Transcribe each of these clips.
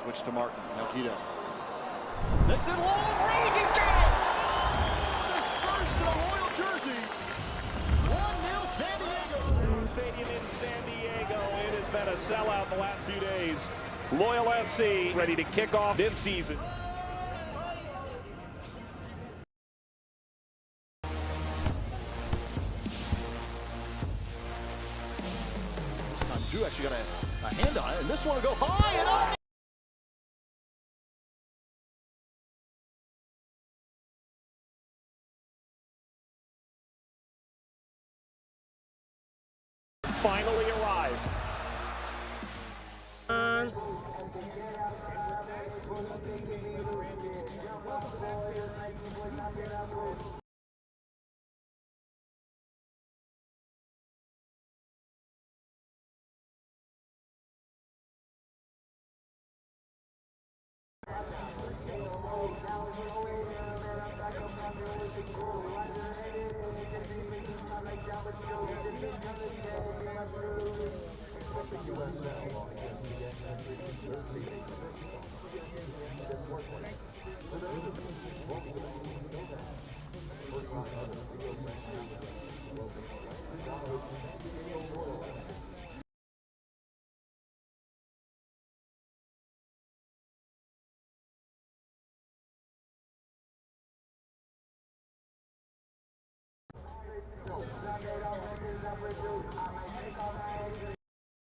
Switch to Martin. Melquito. That's it long range. He's got it. This first in a Loyal jersey. 1-0 San Diego. Stadium in San Diego. It has been a sellout the last few days. Loyal SC ready to kick off this season. This time Drew actually got a hand on it, and this one will go high and up. Finally arrived.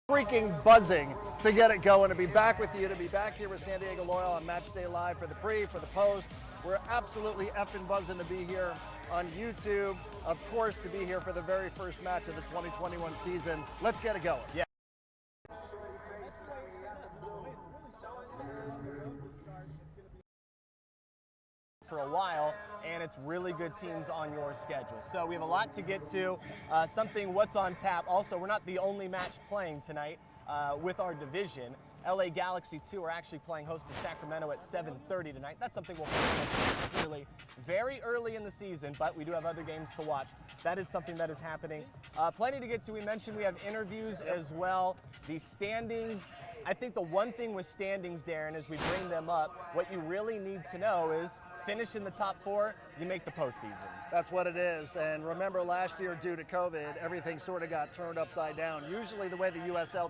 Freaking buzzing to get it going, to be back with you, to be back here with San Diego Loyal on Matchday Live for the pre, for the post. We're absolutely effing buzzing to be here on YouTube. Of course, to be here for the very first match of the 2021 season. Let's get it going. Yeah. For a while, and it's really good teams on your schedule. So we have a lot to get to. What's on tap. Also, we're not the only match playing tonight with our division. LA Galaxy 2 are actually playing host to Sacramento at 7:30 tonight. That's something we'll pay really very early in the season, but we do have other games to watch. That is something that is happening. Plenty to get to. We mentioned we have interviews as well. The standings. I think the one thing with standings, Darren, as we bring them up, what you really need to know is finish in the top 4, you make the postseason. That's what it is. And remember last year, due to COVID, everything sort of got turned upside down. Usually the way the USL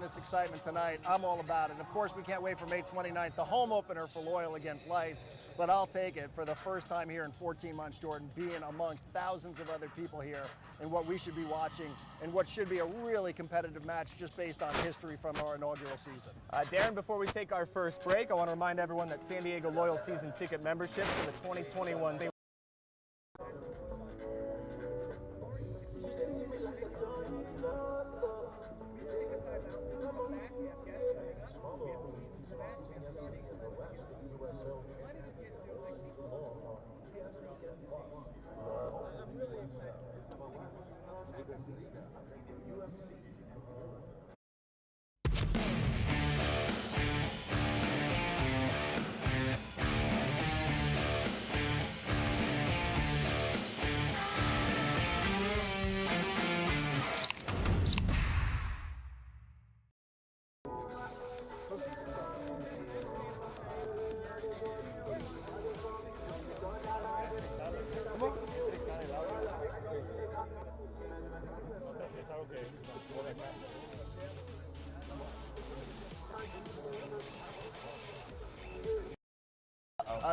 this excitement tonight. I'm all about it. Of course, we can't wait for May 29th, the home opener for Loyal against Lights, but I'll take it for the first time here in 14 months, Jordan, being amongst thousands of other people here in what we should be watching and what should be a really competitive match just based on history from our inaugural season. Darren, before we take our first break, I want to remind everyone that San Diego Loyal season ticket membership for the 2021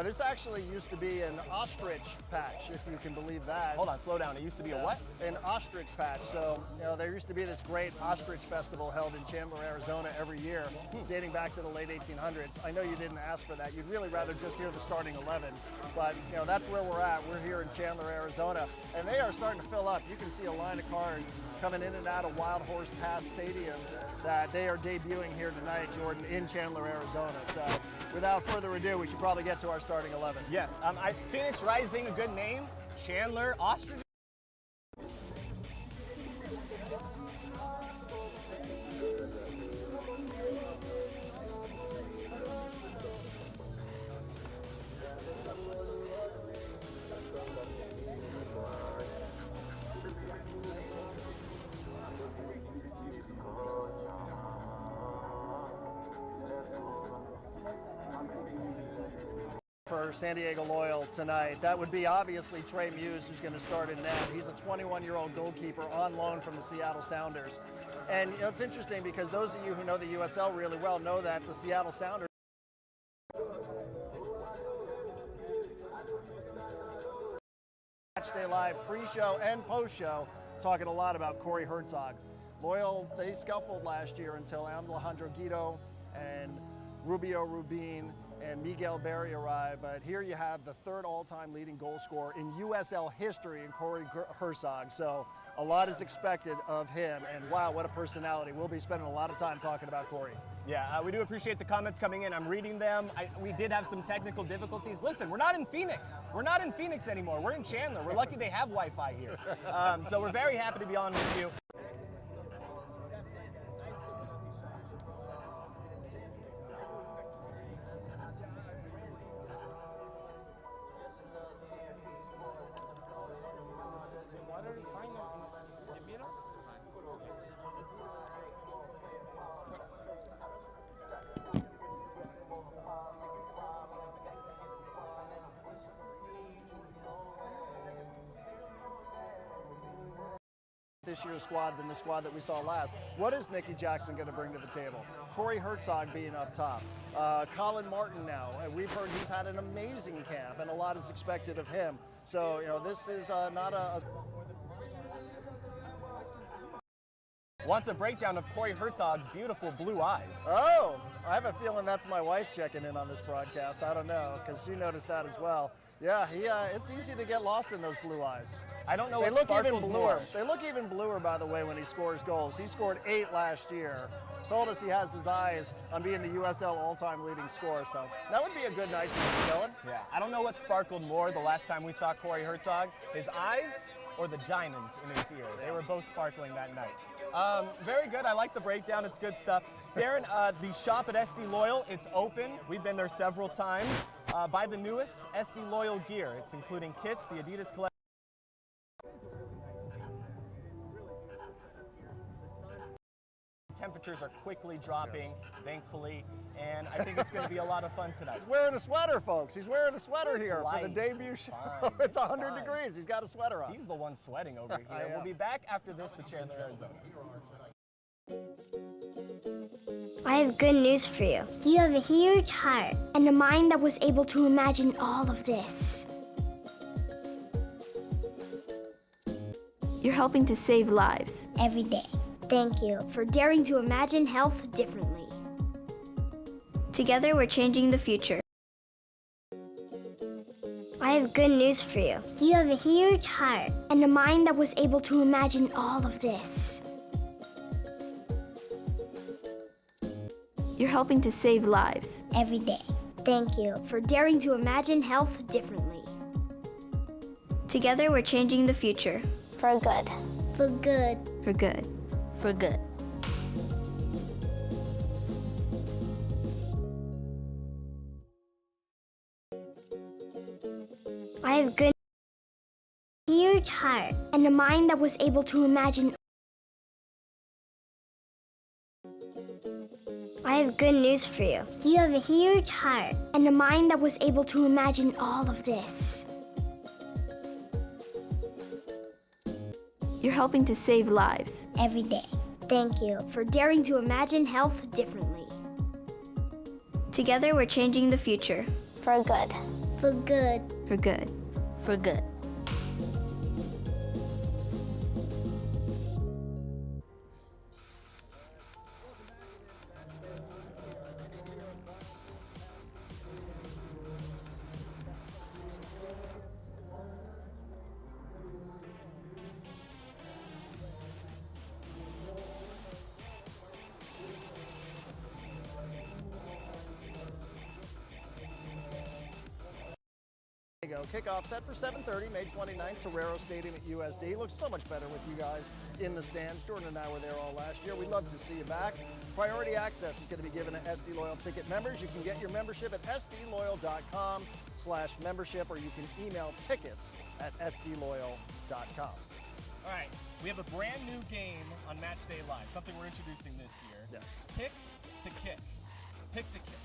This actually used to be an ostrich patch, if you can believe that. Hold on, slow down. It used to be a what? An ostrich patch. So, there used to be this great ostrich festival held in Chandler, Arizona every year, dating back to the late 1800s. I know you didn't ask for that. You'd really rather just hear the starting 11. But, that's where we're at. We're here in Chandler, Arizona, and they are starting to fill up. You can see a line of cars coming in and out of Wild Horse Pass Stadium that they are debuting here tonight, Jordan, in Chandler, Arizona. So without further ado, we should probably get to our starting 11. Yes, I Phoenix Rising, a good name. Chandler, Ostrich. For San Diego Loyal tonight, that would be obviously Trey Muse, who's going to start in net. He's a 21-year-old goalkeeper on loan from the Seattle Sounders. And it's interesting because those of you who know the USL really well know that the Seattle Sounders Matchday Live pre-show and post-show talking a lot about Corey Herzog. Loyal, they scuffled last year until Alejandro Guido and Rubio Rubin and Miguel Berry arrived, but here you have the third all-time leading goal scorer in USL history in Corey Herzog. So a lot is expected of him, and wow, what a personality. We'll be spending a lot of time talking about Corey. Yeah, we do appreciate the comments coming in. I'm reading them. We did have some technical difficulties. Listen, we're not in Phoenix. We're not in Phoenix anymore. We're in Chandler. We're lucky they have Wi-Fi here. So we're very happy to be on with you. This year's squad than the squad that we saw last. What is Nicky Jackson going to bring to the table? Corey Herzog being up top. Colin Martin now. We've heard he's had an amazing camp, and a lot is expected of him. So, this is not a... Wants a breakdown of Corey Herzog's beautiful blue eyes. Oh, I have a feeling that's my wife checking in on this broadcast. I don't know, because she noticed that as well. Yeah, it's easy to get lost in those blue eyes. I don't know They what look even sparkles bluer. more. They look even bluer, by the way, when he scores goals. He scored 8 last year. Told us he has his eyes on being the USL all-time leading scorer, so that would be a good night to be going. Yeah, I don't know what sparkled more the last time we saw Corey Herzog, his eyes or the diamonds in his ear. They were both sparkling that night. Very good. I like the breakdown. It's good stuff. Darren, the shop at SD Loyal, it's open. We've been there several times. Buy the newest SD Loyal gear. It's including kits, the Adidas collection. Temperatures are quickly dropping, thankfully, and I think it's going to be a lot of fun tonight. He's wearing a sweater, folks. He's wearing a sweater It's here light. for the debut show. Fine. It's 100 Fine. degrees. He's got a sweater on. He's the one sweating over I here. am. We'll be back after this to Chandler, Arizona. I have good news for you. You have a huge heart and a mind that was able to imagine all of this. You're helping to save lives. Every day. Thank you for daring to imagine health differently. Together, we're changing the future. I have good news for you. You have a huge heart and a mind that was able to imagine all of this. You're helping to save lives. Every day. Thank you for daring to imagine health differently. Together, we're changing the future. For good. For good. For good. For good. I have good huge heart and a mind that was able to imagine. I have good news for you. You have a huge heart and a mind that was able to imagine all of this. You're helping to save lives. Every day. Thank you for daring to imagine health differently. Together, we're changing the future. For good. For good. For good. For good. There you go. Kickoff set for 7:30, May 29th, Torero Stadium at USD. Looks so much better with you guys in the stands. Jordan and I were there all last year. We'd love to see you back. Priority access is going to be given to SD Loyal ticket members. You can get your membership at sdloyal.com/membership, or you can email tickets at sdloyal.com. All right, we have a brand new game on Matchday Live, something we're introducing this year. Yes. Pick to kick. Pick to kick.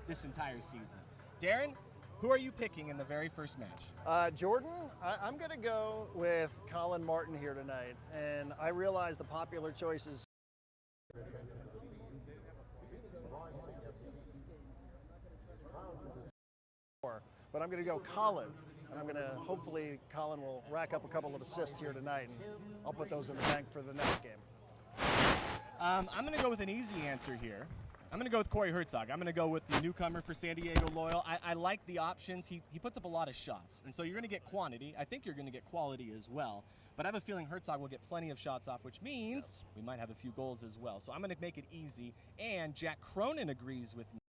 This entire season. Darren, who are you picking in the very first match? Jordan, I'm going to go with Colin Martin here tonight, and I realize the popular choice is but I'm going to go Colin, and I'm going to hopefully Colin will rack up a couple of assists here tonight, and I'll put those in the bank for the next game. I'm going to go with an easy answer here. I'm going to go with Corey Herzog. I'm going to go with the newcomer for San Diego Loyal. I like the options. He puts up a lot of shots, and so you're going to get quantity. I think you're going to get quality as well, but I have a feeling Herzog will get plenty of shots off, which means we might have a few goals as well. So I'm going to make it easy, and Jack Cronin agrees with me.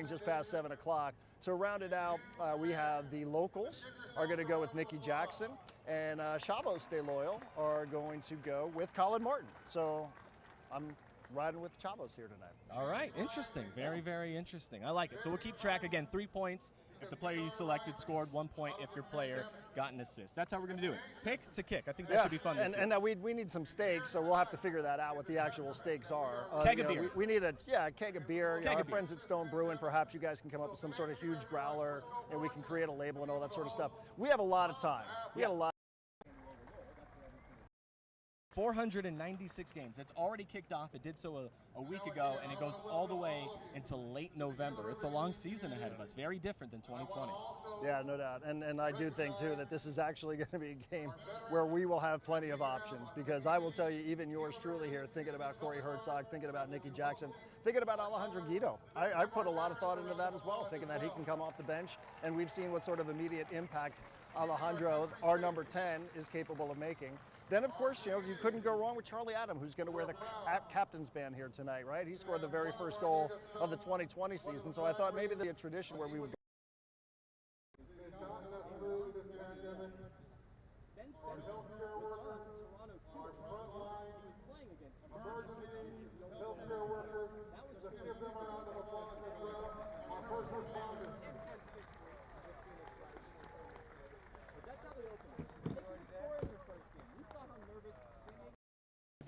Just past 7 o'clock. To round it out, we have the locals are going to go with Nikki Jackson, and Chavos Stay Loyal are going to go with Colin Martin. So I'm riding with Chavos here tonight. All right, interesting. Very, very interesting. I like it. So we'll keep track again. 3 points if the player you selected scored, 1 point if your player got an assist. That's how we're going to do it. Pick to kick. I think that should be fun this year. And we need some stakes, so we'll have to figure that out, what the actual stakes are. Keg of beer. We need a keg of beer. Keg our of beer. friends at Stone Brewing, perhaps you guys can come up with some sort of huge growler, and we can create a label and all that sort of stuff. We have a lot of time. We have a lot. 496 games. It's already kicked off. It did so a week ago, and it goes all the way until late November. It's a long season ahead of us. Very different than 2020. Yeah, no doubt. And I do think, too, that this is actually going to be a game where we will have plenty of options, because I will tell you, even yours truly here, thinking about Corey Herzog, thinking about Nikki Jackson, thinking about Alejandro Guido. I put a lot of thought into that as well, thinking that he can come off the bench, and we've seen what sort of immediate impact Alejandro, our number 10, is capable of making. Then, of course, you couldn't go wrong with Charlie Adam, who's going to wear the captain's band here tonight, right? He scored the very first goal of the 2020 season, so I thought maybe there'd be a tradition where we would go.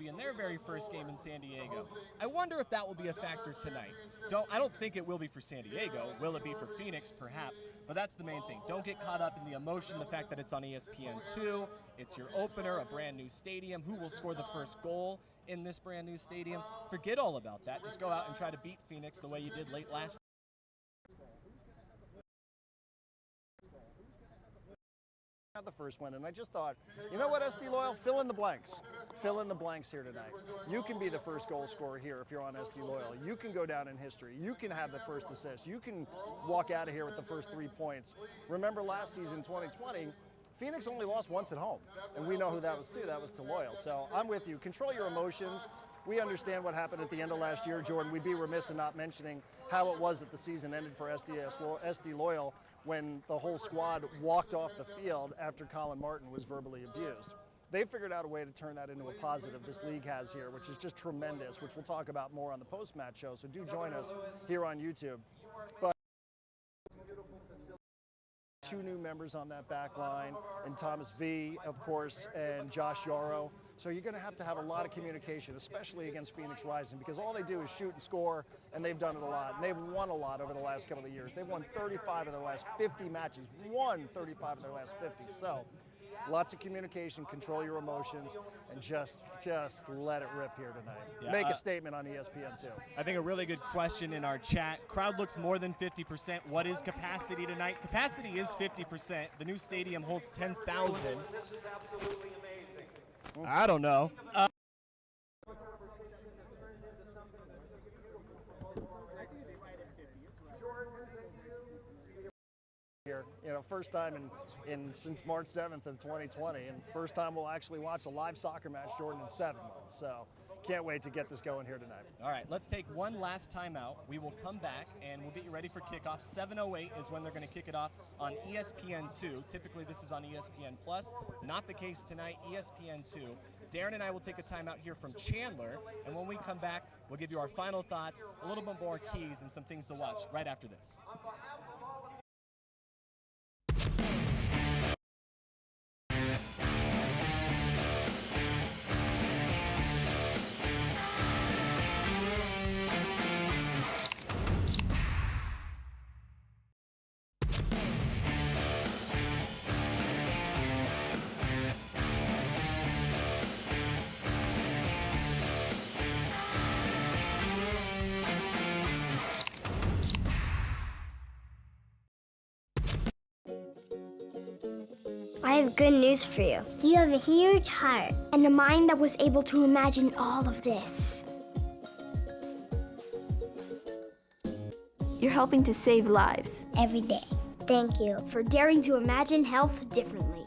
In their very first game in San Diego. I wonder if that will be a factor tonight. I don't think it will be for San Diego. Will it be for Phoenix? Perhaps. But that's the main thing. Don't get caught up in the emotion, the fact that it's on ESPN2. It's your opener, a brand new stadium. Who will score the first goal in this brand new stadium? Forget all about that. Just go out and try to beat Phoenix the way you did late last year. The first one, and I just thought, you know what, SD Loyal, fill in the blanks. Fill in the blanks here tonight. You can be the first goal scorer here if you're on SD Loyal. You can go down in history. You can have the first assist. You can walk out of here with the first 3 points. Remember last season, 2020, Phoenix only lost once at home, and we know who that was to. That was to Loyal. So I'm with you. Control your emotions. We understand what happened at the end of last year, Jordan. We'd be remiss in not mentioning how it was that the season ended for SD Loyal when the whole squad walked off the field after Colin Martin was verbally abused. They figured out a way to turn that into a positive this league has here, which is just tremendous, which we'll talk about more on the post-match show, so do join us here on YouTube. But 2 new members on that back line, and Thomas V, of course, and Josh Yarrow. So you're going to have a lot of communication, especially against Phoenix Rising, because all they do is shoot and score, and they've done it a lot. And they've won a lot over the last couple of years. They've won 35 of their last 50 matches, won 35 of their last 50. So lots of communication, control your emotions, and just let it rip here tonight. Yeah, Make a statement on ESPN too. I think a really good question in our chat. Crowd looks more than 50%. What is capacity tonight? Capacity is 50%. The new stadium holds 10,000. I don't know. Here, first time since March 7th of 2020, and first time we'll actually watch a live soccer match, Jordan, in 7 months. So can't wait to get this going here tonight. All right, let's take one last timeout. We will come back and we'll get you ready for kickoff. 7:08 is when they're going to kick it off on ESPN2. Typically this is on ESPN Plus. Not the case tonight, ESPN2. Darren and I will take a timeout here from Chandler, and when we come back, we'll give you our final thoughts, a little bit more keys, and some things to watch right after this. I have good news for you. You have a huge heart and a mind that was able to imagine all of this. You're helping to save lives. Every day. Thank you for daring to imagine health differently.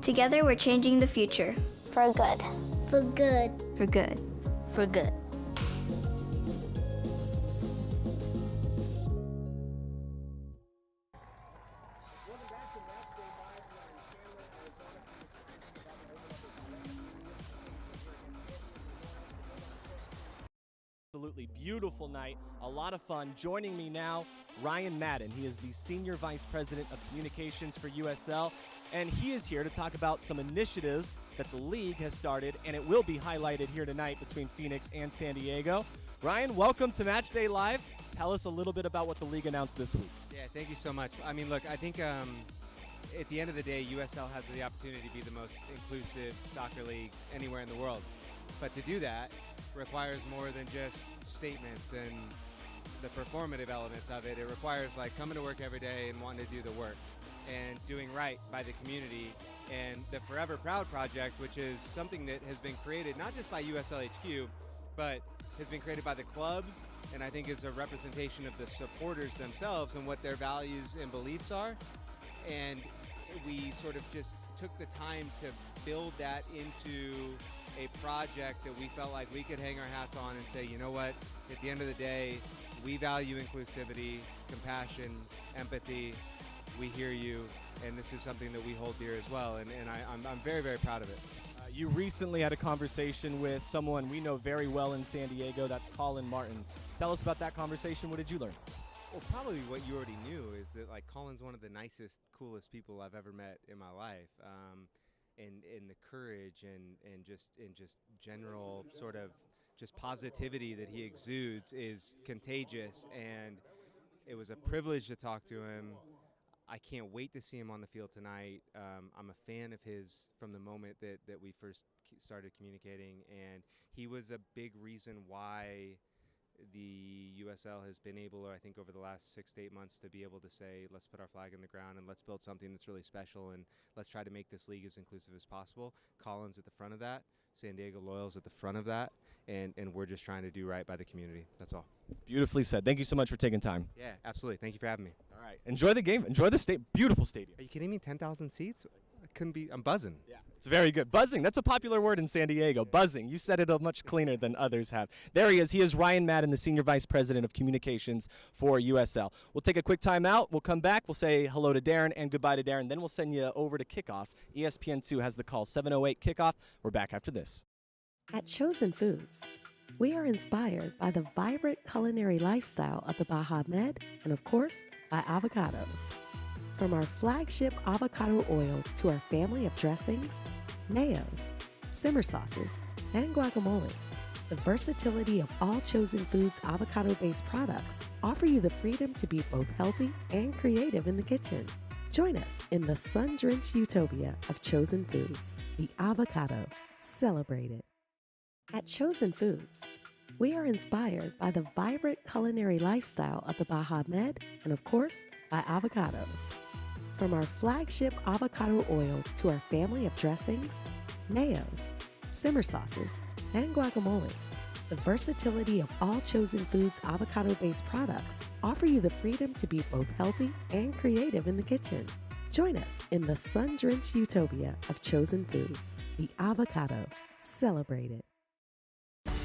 Together, we're changing the future. For good. For good. For good. For good. Absolutely beautiful night, a lot of fun. Joining me now, Ryan Madden. He is the Senior Vice President of Communications for USL, and he is here to talk about some initiatives that the league has started, and it will be highlighted here tonight between Phoenix and San Diego. Ryan, welcome to Matchday Live. Tell us a little bit about what the league announced this week. Yeah, thank you so much. I mean, look, I think at the end of the day, USL has the opportunity to be the most inclusive soccer league anywhere in the world. But to do that requires more than just statements and the performative elements of it. It requires coming to work every day and wanting to do the work and doing right by the community. And the Forever Proud project, which is something that has been created not just by USL HQ, but has been created by the clubs, and I think is a representation of the supporters themselves and what their values and beliefs are. And we sort of just took the time to build that into a project that we felt like we could hang our hats on and say, you know what, at the end of the day, we value inclusivity, compassion, empathy. We hear you, and this is something that we hold dear as well, and I'm very, very proud of it. You recently had a conversation with someone we know very well in San Diego, that's Colin Martin. Tell us about that conversation. What did you learn? Well, probably what you already knew is that Colin's one of the nicest, coolest people I've ever met in my life. And the courage and just general sort of just positivity that he exudes is contagious, and it was a privilege to talk to him. I can't wait to see him on the field tonight. I'm a fan of his from the moment that we first started communicating, and he was a big reason why the USL has been able, I think over the last 6 to 8 months, to be able to say, let's put our flag in the ground and let's build something that's really special, and let's try to make this league as inclusive as possible. Colin's at the front of that. San Diego Loyal's at the front of that, and we're just trying to do right by the community. That's all. Beautifully said. Thank you so much for taking time. Yeah, absolutely. Thank you for having me. All right. Enjoy the game. Enjoy the beautiful stadium. Are you kidding me? 10,000 seats? I'm buzzing. Yeah, it's very good. Buzzing, that's a popular word in San Diego. Buzzing. You said it much cleaner than others have. There he is. He is Ryan Madden, the Senior Vice President of Communications for USL. We'll take a quick time out. We'll come back. We'll say hello to Darren and goodbye to Darren. Then we'll send you over to kickoff. ESPN2 has the call. 7:08 kickoff. We're back after this. At Chosen Foods, we are inspired by the vibrant culinary lifestyle of the Baja Med and, of course, by avocados. From our flagship avocado oil to our family of dressings, mayos, simmer sauces, and guacamoles, the versatility of all Chosen Foods avocado-based products offer you the freedom to be both healthy and creative in the kitchen. Join us in the sun-drenched utopia of Chosen Foods, the avocado. Celebrate it. At Chosen Foods, we are inspired by the vibrant culinary lifestyle of the Baja Med and, of course, by avocados. From our flagship avocado oil to our family of dressings, mayos, simmer sauces, and guacamoles, the versatility of all Chosen Foods avocado-based products offer you the freedom to be both healthy and creative in the kitchen. Join us in the sun-drenched utopia of Chosen Foods, the avocado. Celebrate it.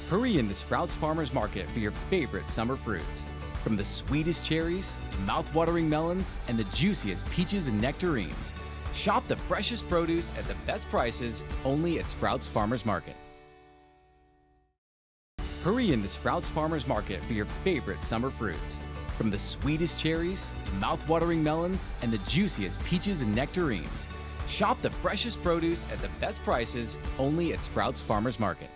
Hurry into Sprouts Farmers Market for your favorite summer fruits. From the sweetest cherries, mouth-watering melons, and the juiciest peaches and nectarines. Shop the freshest produce at the best prices only at Sprouts Farmers Market. Hurry into Sprouts Farmers Market for your favorite summer fruits. From the sweetest cherries, mouth-watering melons, and the juiciest peaches and nectarines. Shop the freshest produce at the best prices only at Sprouts Farmers Market.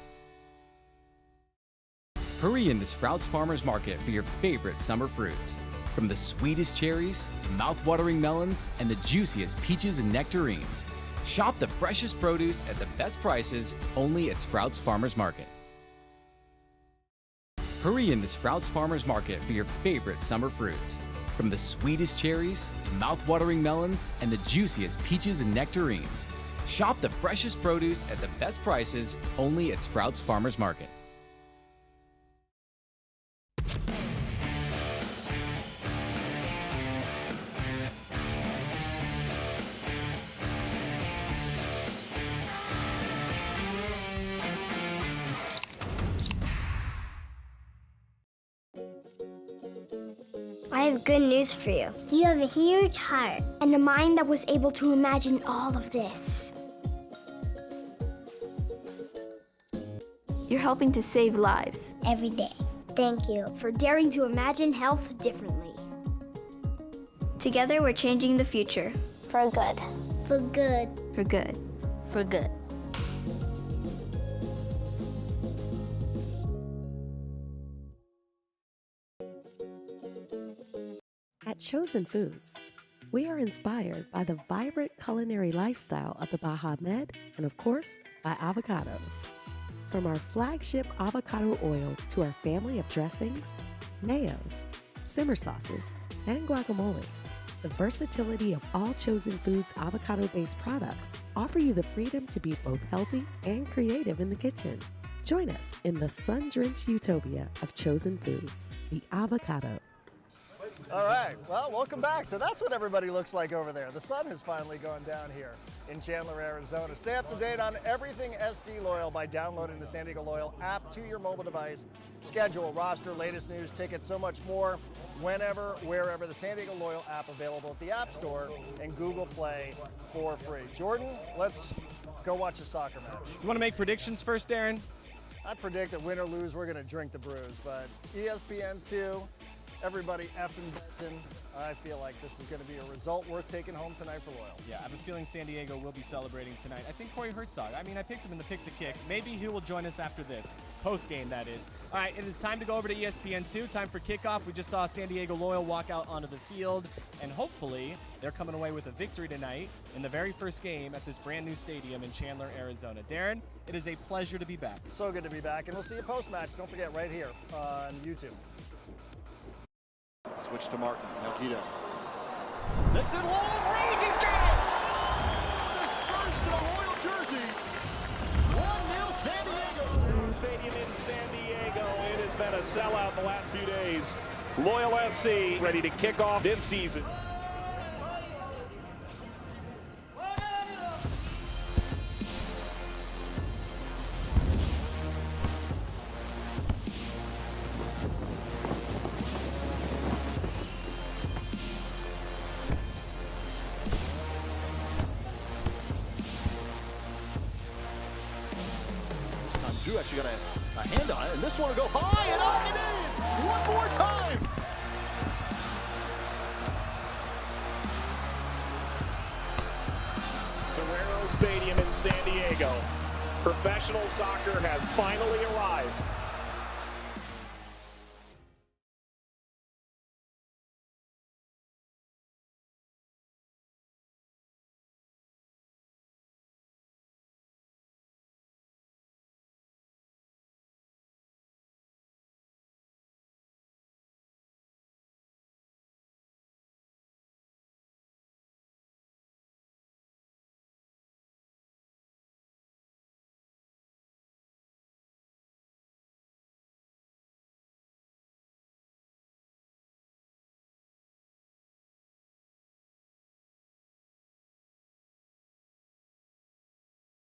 Hurry into Sprouts Farmers Market for your favorite summer fruits. From the sweetest cherries, mouth-watering melons, and the juiciest peaches and nectarines. Shop the freshest produce at the best prices only at Sprouts Farmers Market. Hurry into Sprouts Farmers Market for your favorite summer fruits. From the sweetest cherries, mouth-watering melons, and the juiciest peaches and nectarines. Shop the freshest produce at the best prices only at Sprouts Farmers Market. I have good news for you. You have a huge heart and a mind that was able to imagine all of this. You're helping to save lives. Every day. Thank you for daring to imagine health differently. Together, we're changing the future. For good. For good. For good. For good. At Chosen Foods, we are inspired by the vibrant culinary lifestyle of the Baja Med and, of course, by avocados. From our flagship avocado oil to our family of dressings, mayos, simmer sauces, and guacamoles, the versatility of all Chosen Foods avocado-based products offer you the freedom to be both healthy and creative in the kitchen. Join us in the sun-drenched utopia of Chosen Foods, the avocado. All right, well, welcome back. So that's what everybody looks like over there. The sun has finally gone down here in Chandler, Arizona. Stay up to date on everything SD Loyal by downloading the San Diego Loyal app to your mobile device. Schedule, roster, latest news, tickets, so much more, whenever, wherever. The San Diego Loyal app available at the App Store and Google Play for free. Jordan, let's go watch a soccer match. You want to make predictions first, Darren? I predict that win or lose, we're going to drink the brews, but ESPN2, everybody effing betting. I feel like this is going to be a result worth taking home tonight for Loyal. Yeah, I have a feeling San Diego will be celebrating tonight. I think Corey Herzog. I picked him in the pick to kick. Maybe he will join us after this. Post-game, that is. All right, it is time to go over to ESPN2. Time for kickoff. We just saw San Diego Loyal walk out onto the field, and hopefully they're coming away with a victory tonight in the very first game at this brand new stadium in Chandler, Arizona. Darren, it is a pleasure to be back. So good to be back, and we'll see you post-match. Don't forget, right here on YouTube. Switch to Martin. Now Guido. That's it long range. He's got it! This first in a Loyal jersey. 1-0 San Diego. Stadium in San Diego. It has been a sellout the last few days. Loyal SC ready to kick off this season. Drew actually got a hand on it, and this one will go high and up and in! One more time! Stadium in San Diego. Professional soccer has finally arrived.